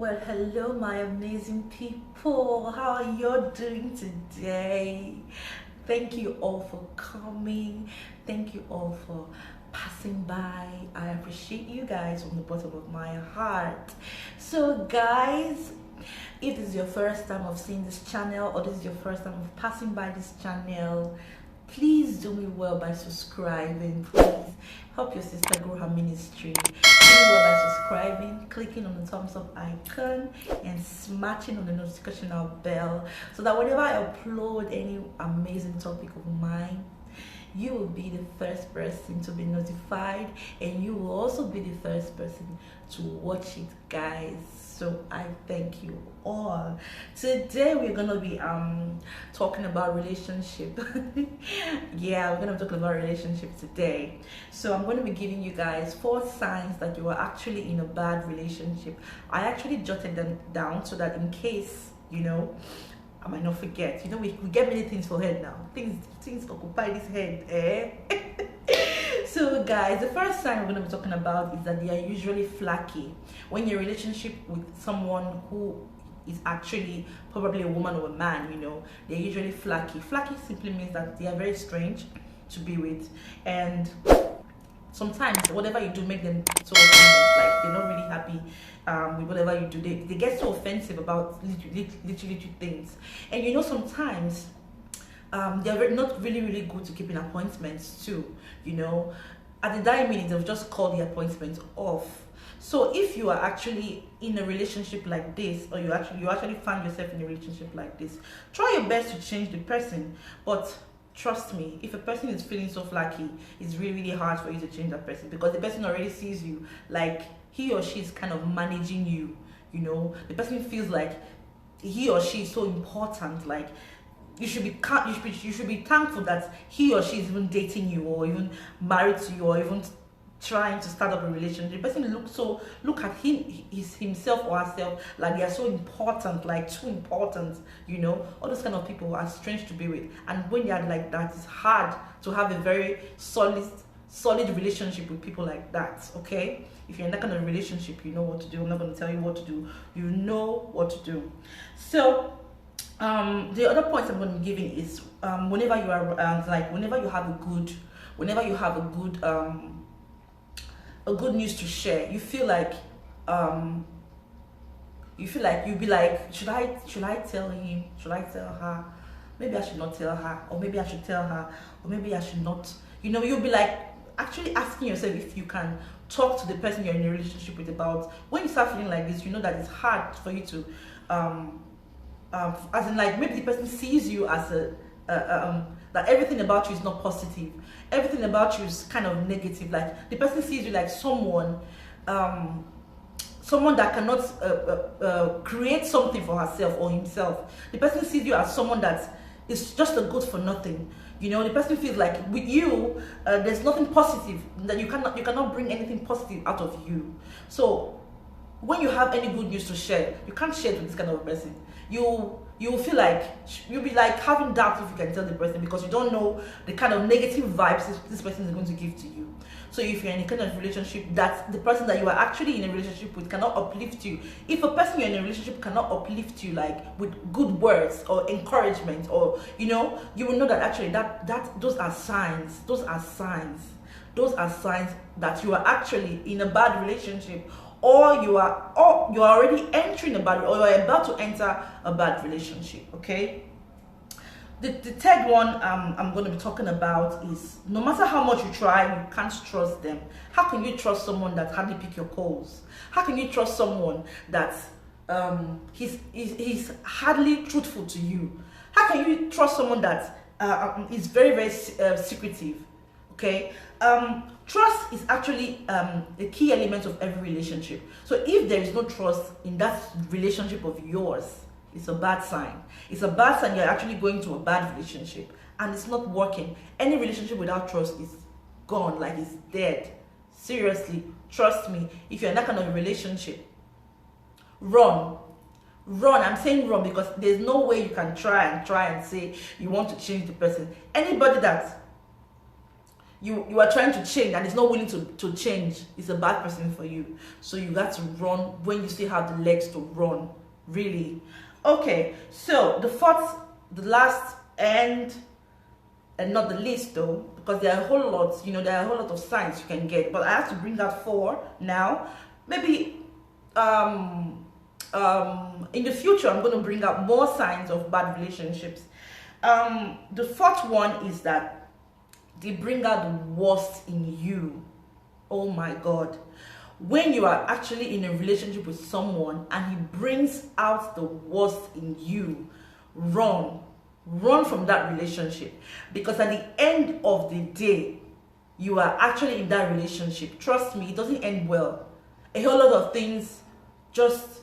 Well, hello, my amazing people. How are you doing today? Thank you all for coming. Thank you all for passing by. I appreciate you guys from the bottom of my heart. So, guys, if this is your first time of seeing this channel or this is your first time of passing by this channel, please do me well by subscribing. Please help your sister grow her ministry. Do me well by subscribing, clicking on the thumbs up icon, and smashing on the notification bell so that whenever I upload any amazing topic of mine, you will be the first person to be notified, and you will also be the first person to watch it, guys. So I thank you all. Today we're gonna be talking about relationship. Yeah, we're gonna be talking about relationship today. So I'm gonna be giving you guys 4 signs that you are actually in a bad relationship. I actually jotted them down so that in case, I might not forget. We get many things for head now. Things occupy this head, So guys, the first sign we're going to be talking about is that they are usually flaky. When you're in a relationship with someone who is actually probably a woman or a man, they're usually flaky. Flaky simply means that they are very strange to be with, and sometimes whatever you do make them so offensive, like they're not really happy with whatever you do. They get so offensive about literally things. And sometimes they're not really good to keeping appointments too. At the dying minute they'll just call the appointment off. So if you are actually in a relationship like this, or you actually find yourself in a relationship like this, try your best to change the person. But trust me, if a person is feeling so flaky, it's really hard for you to change that person, because the person already sees you like he or she is kind of managing you. The person feels like he or she is so important, like you should be thankful that he or she is even dating you, or even married to you, or even trying to start up a relationship. The person look at himself or herself like they are so important, like too important. All those kind of people are strange to be with, and when they are like that, it's hard to have a very solid relationship with people like that. Okay, if you're in that kind of relationship, you know what to do. I'm not going to tell you what to do. You know what to do. So the other point I'm going to be giving is whenever you are whenever you have a good news to share, you feel like you'll be like, should I tell him? Should I tell her? Maybe I should not tell her, or maybe I should tell her, or maybe I should not. You'll be like actually asking yourself if you can talk to the person you're in a relationship with about. When you start feeling like this, that it's hard for you to as in, like, maybe the person sees you as that everything about you is not positive, everything about you is kind of negative. Like, the person sees you like someone that cannot create something for herself or himself. The person sees you as someone that is just a good for nothing. The person feels like with you there's nothing positive, that you cannot bring anything positive out of you. So when you have any good news to share, you can't share it with this kind of person. You feel like you'll be like having doubts if you can tell the person, because you don't know the kind of negative vibes this person is going to give to you. So if you're in a kind of relationship that the person that you are actually in a relationship with cannot uplift you, if a person you're in a relationship cannot uplift you like with good words or encouragement, or you will know that actually those are signs that you are actually in a bad relationship, or you are already entering a bad, or you are about to enter a bad relationship. Okay, the third one I'm going to be talking about is, no matter how much you try, you can't trust them. How can you trust someone that hardly pick your calls? How can you trust someone that he's hardly truthful to you? How can you trust someone that is very secretive? Okay, trust is actually a key element of every relationship. So if there is no trust in that relationship of yours, it's a bad sign. It's a bad sign you're actually going to a bad relationship and it's not working. Any relationship without trust is gone, like it's dead. Seriously, trust me. If you're in that kind of a relationship, run. I'm saying run, because there's no way you can try and say you want to change the person. Anybody that you are trying to change and is not willing to change, is a bad person for you. So you got to run when you still have the legs to run, really. Okay, so the last and not the least though, because there are a whole lot, you know, there are a whole lot of signs you can get, but I have to bring out 4 now. Maybe in the future I'm going to bring out more signs of bad relationships. The 4th one is that they bring out the worst in you. Oh my God. When you are actually in a relationship with someone and he brings out the worst in you, run from that relationship, because at the end of the day you are actually in that relationship. Trust me, it doesn't end well. A whole lot of things just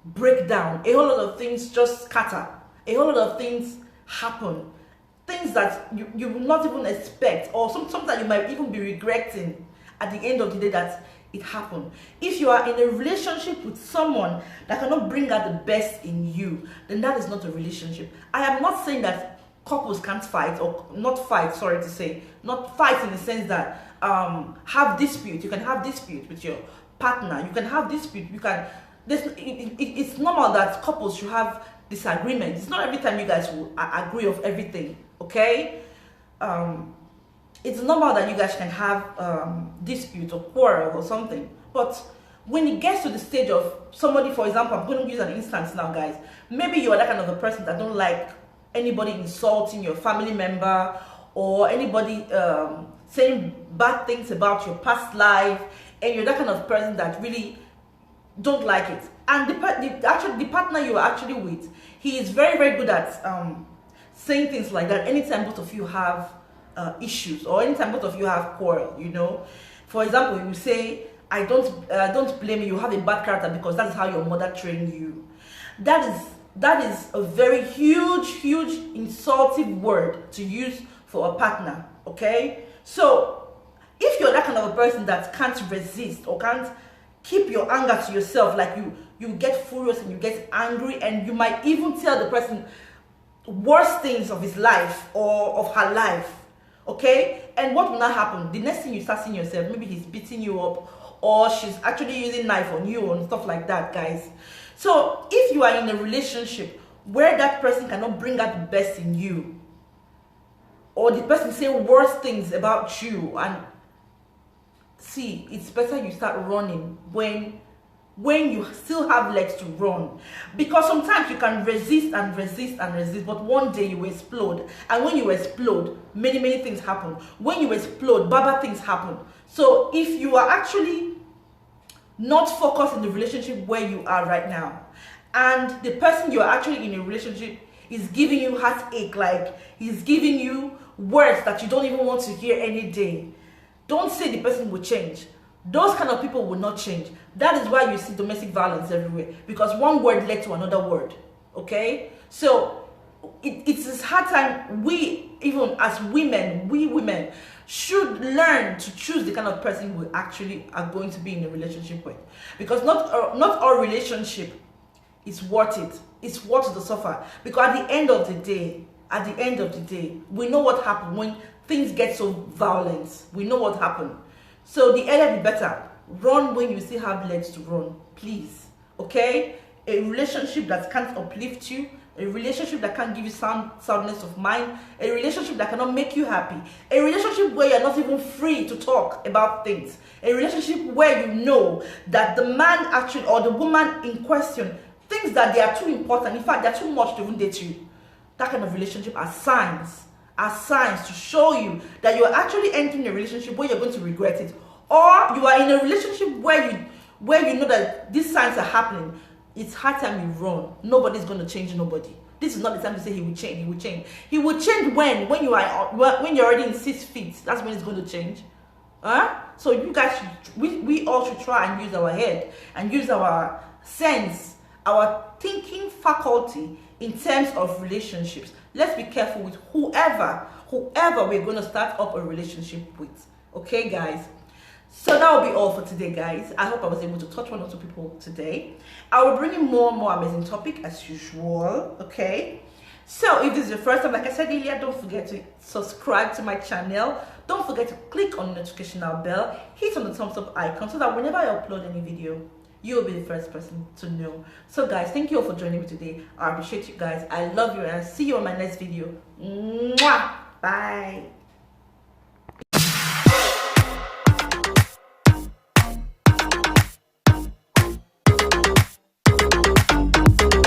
break down, a whole lot of things just scatter, a whole lot of things happen, things that you will not even expect, or sometimes you might even be regretting at the end of the day that it happened. If you are in a relationship with someone that cannot bring out the best in you, then that is not a relationship. I am not saying that couples can't fight, or not fight, sorry to say, not fight in the sense that have dispute. You can have dispute with your partner, you can have dispute, you can, it's normal that couples should have disagreements. It's not every time you guys will agree of everything, okay? It's normal that you guys can have dispute or quarrel or something, but when it gets to the stage of somebody, for example, I'm going to use an instance now, guys. Maybe you are that kind of a person that don't like anybody insulting your family member, or anybody saying bad things about your past life, and you're that kind of person that really don't like it. And the partner you are actually with, he is very, very good at saying things like that anytime both of you have issues, or anytime both of you have quarrel, you know. For example, you say, I don't blame you, you have a bad character because that's how your mother trained you. That is a very huge insultive word to use for a partner, okay? So if you're that kind of a person that can't resist or can't keep your anger to yourself, like you get furious and you get angry, and you might even tell the person worst things of his life or of her life, okay? And what will not happen? The next thing you start seeing yourself, maybe he's beating you up, or she's actually using knife on you and stuff like that, guys. So if you are in a relationship where that person cannot bring out the best in you, or the person say worse things about you, and see, it's better you start running when you still have legs to run. Because sometimes you can resist and resist and resist, but one day you explode. And when you explode, many things happen. When you explode, bad things happen. So if you are actually not focused in the relationship where you are right now, and the person you are actually in a relationship is giving you heartache, like he's giving you words that you don't even want to hear any day, don't say the person will change. Those kind of people will not change. That is why you see domestic violence everywhere, because one word led to another word, okay? So it's this hard time. We, even as women, we women should learn to choose the kind of person we actually are going to be in a relationship with, because not all relationship is worth it. It's worth the suffer, because at the end of the day, we know what happened when things get so violent. We know what happened. So the earlier the better. Run when you still have legs to run, please, okay? A relationship that can't uplift you, a relationship that can't give you soundness of mind, a relationship that cannot make you happy, a relationship where you're not even free to talk about things, a relationship where you know that the man actually, or the woman in question, thinks that they are too important, in fact they're too much to even date you. That kind of relationship are signs to show you that you're actually entering a relationship where you're going to regret it, or you are in a relationship where you know that these signs are happening. It's hard time you run. Nobody's going to change nobody. This is not the time to say he will change. He will change. He will change when you're already in 6 feet. That's when it's going to change. So you guys we all should try and use our head and use our sense, our thinking faculty in terms of relationships. Let's be careful with whoever we're going to start up a relationship with. Okay, guys? So that will be all for today, guys. I hope I was able to touch 1 or 2 people today. I will bring in more and more amazing topic as usual, okay? So if this is your first time, like I said earlier, don't forget to subscribe to my channel. Don't forget to click on the notification bell, hit on the thumbs up icon so that whenever I upload any video, you'll be the first person to know. So guys, thank you all for joining me today. I appreciate you guys. I love you, and I'll see you on my next video. Mwah! Bye.